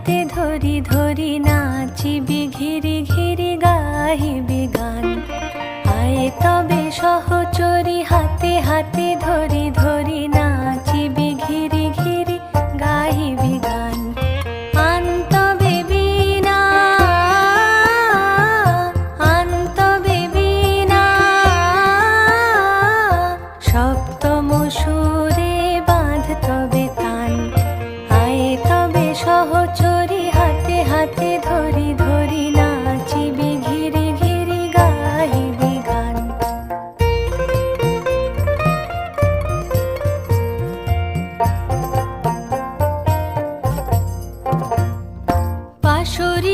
হাতে ধরি ধরি নাচিবি ঘিরি ঘিরি গাহিবি গান। আয়ে তবে সহচরি হাতে হাতে ধরি ধরি নাচিবি ঘিরি ঘিরি গাহিবি গান। আন তবে বীণা আন তবে বীণা সপ্তম সুরে বাঁধ তবে তান। আয়ে তবে সহচরি হাতে হাতে ধরি ধরি নাচিবি ঘিরি ঘিরি গাহিবি গান। পাশরি